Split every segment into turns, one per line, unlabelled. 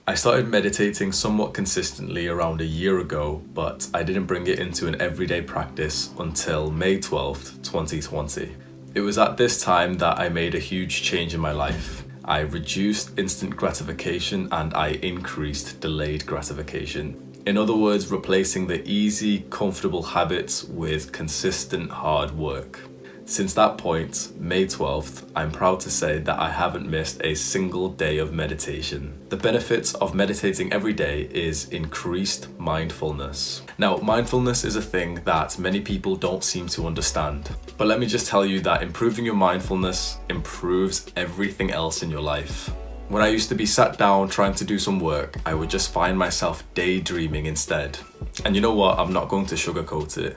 I started meditating somewhat consistently around a year ago, but I didn't bring it into an everyday practice until May 12th, 2020. It was at this time that I made a huge change in my life. I reduced instant gratification and I increased delayed gratification. In other words, replacing the easy, comfortable habits with consistent hard work. Since that point, May 12th, I'm proud to say that I haven't missed a single day of meditation. The benefits of meditating every day is increased mindfulness. Now, mindfulness is a thing that many people don't seem to understand. But let me just tell you that improving your mindfulness improves everything else in your life. When I used to be sat down trying to do some work, I would just find myself daydreaming instead. And you know what? I'm not going to sugarcoat it.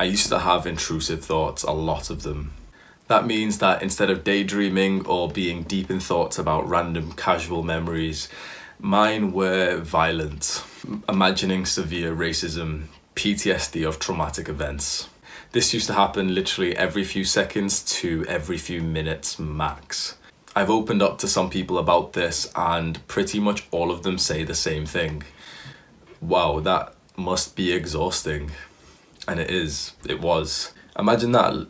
I used to have intrusive thoughts, a lot of them. That means that instead of daydreaming or being deep in thoughts about random casual memories, mine were violent, imagining severe racism, PTSD of traumatic events. This used to happen literally every few seconds to every few minutes max. I've opened up to some people about this and pretty much all of them say the same thing. Wow, that must be exhausting. And it was. Imagine that,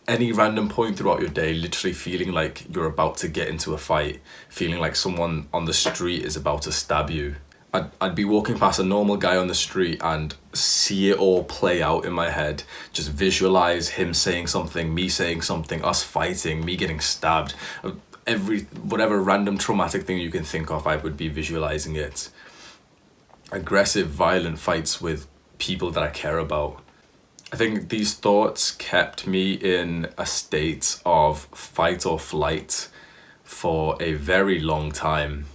any random point throughout your day, literally feeling like you're about to get into a fight, feeling like someone on the street is about to stab you. I'd be walking past a normal guy on the street and see it all play out in my head. Just visualize him saying something, me saying something, us fighting, me getting stabbed. Whatever random traumatic thing you can think of, I would be visualizing it. Aggressive, violent fights with people that I care about. I think these thoughts kept me in a state of fight or flight for a very long time.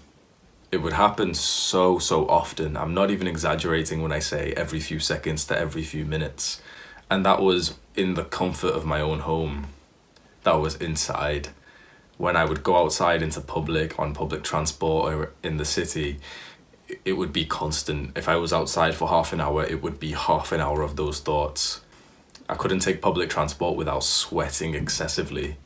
It would happen so often. I'm not even exaggerating when I say every few seconds to every few minutes. And that was in the comfort of my own home. That was inside. When I would go outside into public, on public transport or in the city, it would be constant. If I was outside for half an hour, it would be half an hour of those thoughts. I couldn't take public transport without sweating excessively.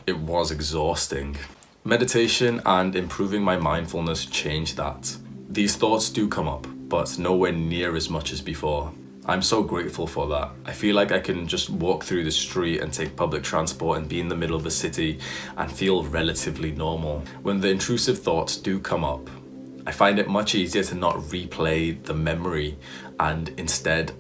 It was exhausting. Meditation and improving my mindfulness changed that. These thoughts do come up, but nowhere near as much as before. I'm so grateful for that. I feel like I can just walk through the street and take public transport and be in the middle of a city and feel relatively normal. When the intrusive thoughts do come up, I find it much easier to not replay the memory and instead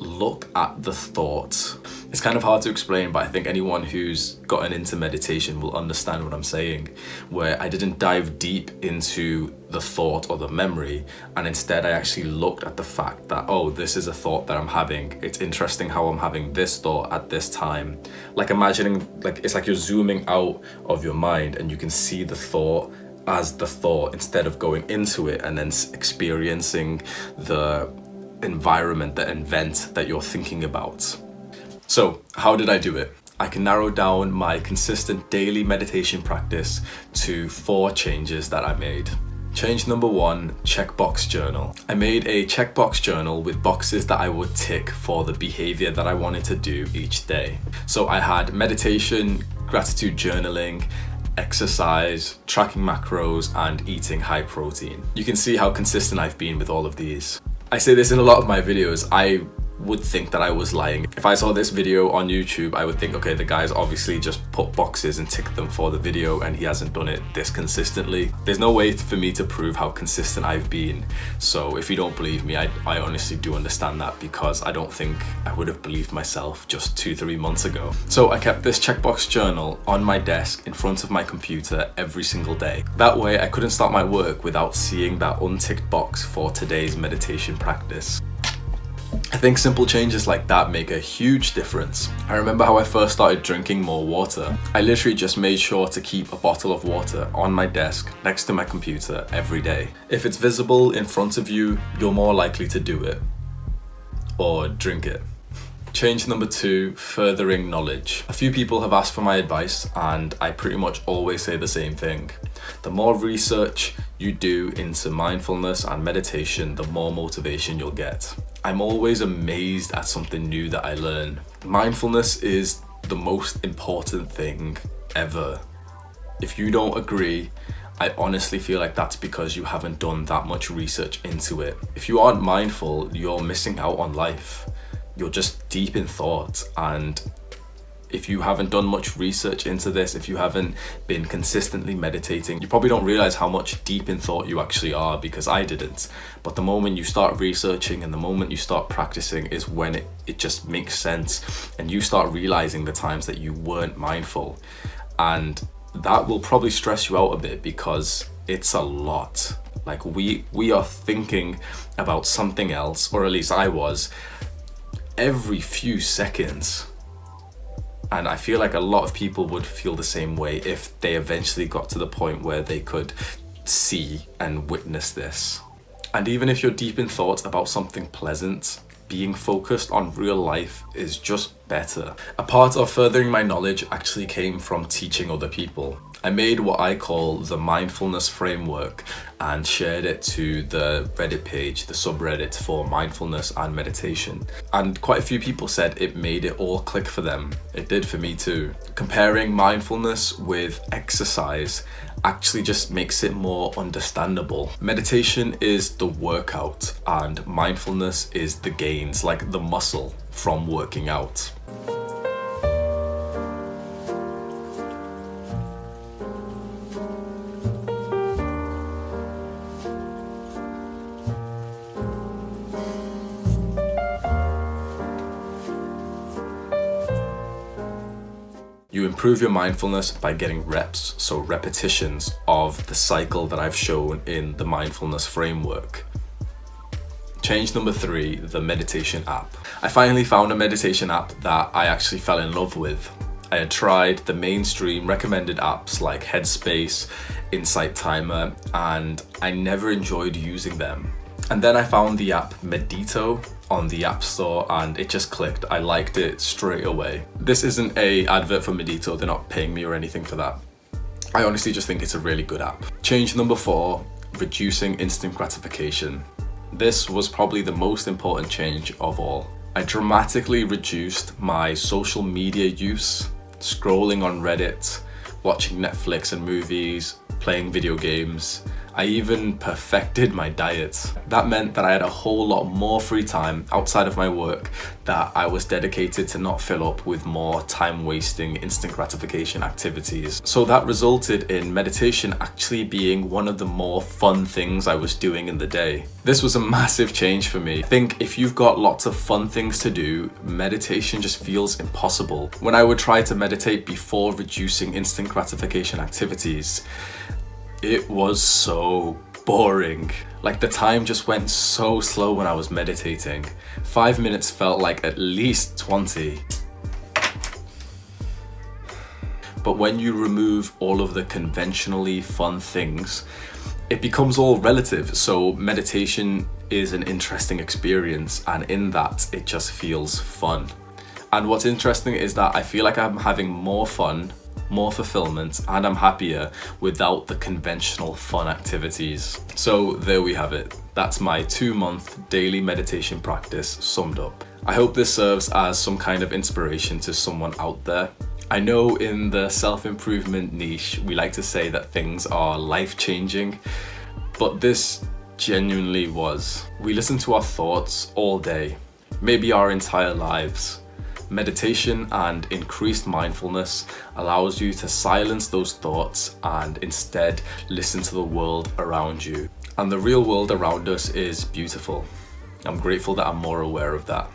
look at the thoughts. It's kind of hard to explain, but I think anyone who's gotten into meditation will understand what I'm saying, where I didn't dive deep into the thought or the memory, and instead I actually looked at the fact that, oh, this is a thought that I'm having. It's interesting how I'm having this thought at this time. Like imagining, like it's like you're zooming out of your mind and you can see the thought as the thought instead of going into it and then experiencing the environment, the event that you're thinking about. So how did I do it? I can narrow down my consistent daily meditation practice to 4 changes that I made. Change number 1, checkbox journal. I made a checkbox journal with boxes that I would tick for the behavior that I wanted to do each day. So I had meditation, gratitude journaling, exercise, tracking macros, and eating high protein. You can see how consistent I've been with all of these. I say this in a lot of my videos. I would think that I was lying. If I saw this video on YouTube, I would think, okay, the guy's obviously just put boxes and ticked them for the video and he hasn't done it this consistently. There's no way for me to prove how consistent I've been. So if you don't believe me, I honestly do understand that, because I don't think I would have believed myself just 2-3 months ago. So I kept this checkbox journal on my desk in front of my computer every single day. That way I couldn't start my work without seeing that unticked box for today's meditation practice. I think simple changes like that make a huge difference. I remember how I first started drinking more water. I literally just made sure to keep a bottle of water on my desk next to my computer every day. If it's visible in front of you, you're more likely to do it or drink it. Change number 2, furthering knowledge. A few people have asked for my advice and I pretty much always say the same thing. The more research you do into mindfulness and meditation, the more motivation you'll get. I'm always amazed at something new that I learn. Mindfulness is the most important thing ever. If you don't agree, I honestly feel like that's because you haven't done that much research into it. If you aren't mindful, you're missing out on life. You're just deep in thought, and if you haven't done much research into this, if you haven't been consistently meditating, you probably don't realize how much deep in thought you actually are, because I didn't. But the moment you start researching and the moment you start practicing is when it just makes sense, and you start realizing the times that you weren't mindful. And that will probably stress you out a bit, because it's a lot. Like we are thinking about something else, or at least I was, every few seconds. And I feel like a lot of people would feel the same way if they eventually got to the point where they could see and witness this. And even if you're deep in thought about something pleasant, being focused on real life is just better. A part of furthering my knowledge actually came from teaching other people. I made what I call the mindfulness framework and shared it to the Reddit page, the subreddit for mindfulness and meditation. And quite a few people said it made it all click for them. It did for me too. Comparing mindfulness with exercise actually just makes it more understandable. Meditation is the workout and mindfulness is the gains, like the muscle from working out. You improve your mindfulness by getting reps, so repetitions of the cycle that I've shown in the mindfulness framework. Change number 3, the meditation app. I finally found a meditation app that I actually fell in love with. I had tried the mainstream recommended apps like Headspace, Insight Timer, and I never enjoyed using them. And then I found the app Medito on the App Store and it just clicked. I liked it straight away. This isn't an advert for Medito, they're not paying me or anything for that. I honestly just think it's a really good app. Change number 4, reducing instant gratification. This was probably the most important change of all. I dramatically reduced my social media use, scrolling on Reddit, watching Netflix and movies, playing video games. I even perfected my diet. That meant that I had a whole lot more free time outside of my work that I was dedicated to not fill up with more time-wasting instant gratification activities. So that resulted in meditation actually being one of the more fun things I was doing in the day. This was a massive change for me. I think if you've got lots of fun things to do, meditation just feels impossible. When I would try to meditate before reducing instant gratification activities, it was so boring. Like the time just went so slow when I was meditating. 5 minutes felt like at least 20. But when you remove all of the conventionally fun things, it becomes all relative. So meditation is an interesting experience, and in that it just feels fun. And what's interesting is that I feel like I'm having more fun, more fulfillment, and I'm happier without the conventional fun activities. So there we have it. That's my 2-month daily meditation practice summed up. I hope this serves as some kind of inspiration to someone out there. I know in the self-improvement niche, we like to say that things are life-changing, but this genuinely was. We listen to our thoughts all day, maybe our entire lives. Meditation and increased mindfulness allows you to silence those thoughts and instead listen to the world around you. And the real world around us is beautiful. I'm grateful that I'm more aware of that.